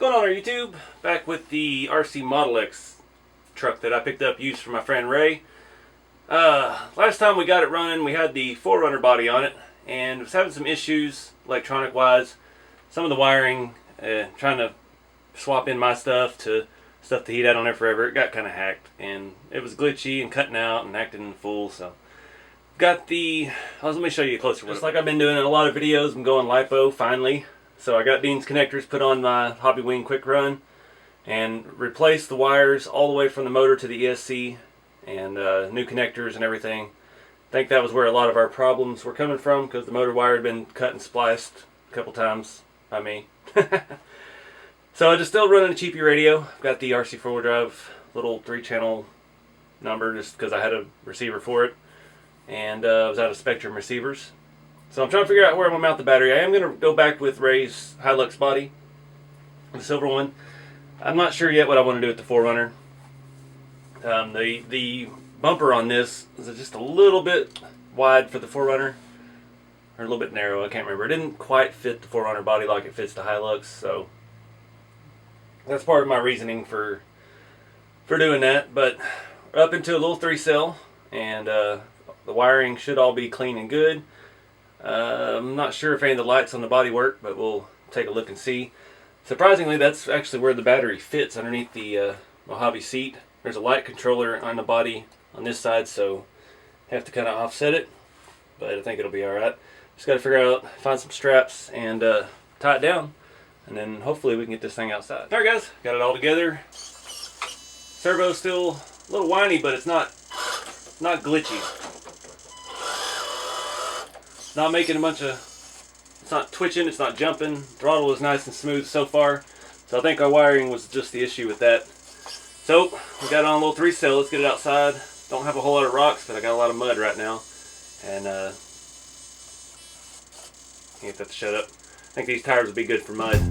going on our YouTube? Back with the RCmodelex truck that I picked up used for my friend Ray. Last time we got it running, we had the 4Runner body on it, and it was having some issues electronic wise. Some of the wiring, trying to swap in my stuff to stuff that he'd had on there forever, it got kind of hacked, and it was glitchy and cutting out and acting in full. So got the, let me show you a closer one. Just like I've been doing in a lot of videos, I'm going LiPo finally. So I got Dean's connectors put on my Hobby Wing Quick Run and replaced the wires all the way from the motor to the ESC, and new connectors and everything. I think that was where a lot of our problems were coming from, because the motor wire had been cut and spliced a couple times by me. So I just still running a cheapy radio. I've got the RC 4-wheel drive little 3-channel number just because I had a receiver for it, and I was out of Spectrum receivers. So I'm trying to figure out where I'm going to mount the battery. I am going to go back with Ray's Hilux body, the silver one. I'm not sure yet what I want to do with the 4Runner. The bumper on this is just a little bit wide for the 4Runner, or a little bit narrow, I can't remember. It didn't quite fit the 4Runner body like it fits the Hilux, so that's part of my reasoning for doing that. But we're up into a little 3-cell, and the wiring should all be clean and good. I'm not sure if any of the lights on the body work, but we'll take a look and see. Surprisingly, that's actually where the battery fits, underneath the Mojave seat. There's a light controller on the body on this side, so have to kind of offset it, but I think it'll be alright. Just got to figure out, find some straps and tie it down, and then hopefully we can get this thing outside. Alright guys, got it all together. Servo's still a little whiny, but it's not glitchy. Not making a bunch of, it's not twitching, it's not jumping. Throttle is nice and smooth so far. So I think our wiring was just the issue with that. So we got it on a little 3-cell. Let's get it outside. Don't have a whole lot of rocks, but I got a lot of mud right now. And can't get that to shut up. I think these tires will be good for mud.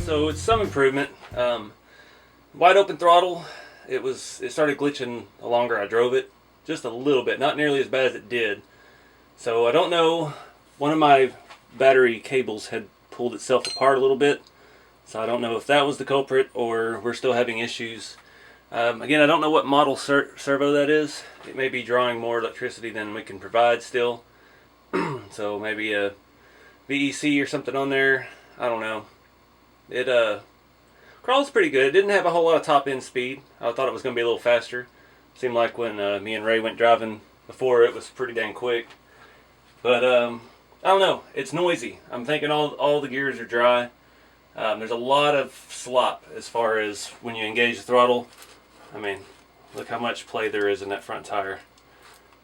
So it's some improvement. Wide open throttle, it started glitching the longer I drove it, just a little bit, not nearly as bad as it did. So I don't know, one of my battery cables had pulled itself apart a little bit, so I don't know if that was the culprit or we're still having issues. Again, I don't know what model servo that is. It may be drawing more electricity than we can provide still. So maybe a VEC or something on there, I don't know. It crawls pretty good. It didn't have a whole lot of top end speed. I thought it was going to be a little faster. Seemed like when me and Ray went driving before, it was pretty dang quick. But I don't know. It's noisy. I'm thinking all the gears are dry. There's a lot of slop as far as when you engage the throttle. I mean, look how much play there is in that front tire.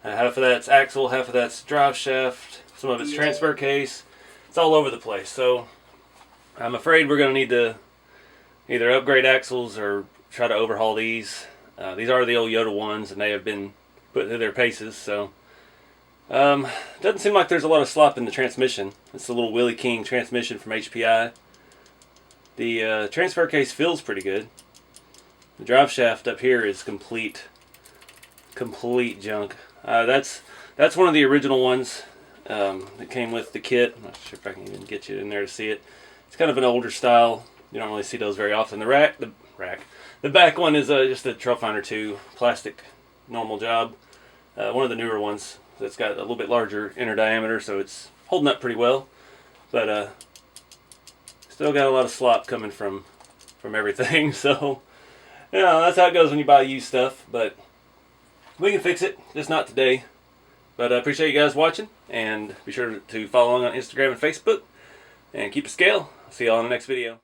Half of that's axle, half of that's drive shaft, some of it's transfer case. It's all over the place. So I'm afraid we're going to need to either upgrade axles or try to overhaul these. These are the old Yoda ones, and they have been put through their paces. So doesn't seem like there's a lot of slop in the transmission. It's a little Willie King transmission from HPI. The transfer case feels pretty good. The drive shaft up here is complete junk. That's one of the original ones that came with the kit. I'm not sure if I can even get you in there to see it. It's kind of an older style. You don't really see those very often. The back one is just a Trail Finder 2 plastic normal job. One of the newer ones that's got a little bit larger inner diameter, so it's holding up pretty well. But still got a lot of slop coming from everything. So you know, that's how it goes when you buy used stuff. But we can fix it, just not today. But I appreciate you guys watching, and be sure to follow along on Instagram and Facebook, and keep a scale. See y'all in the next video.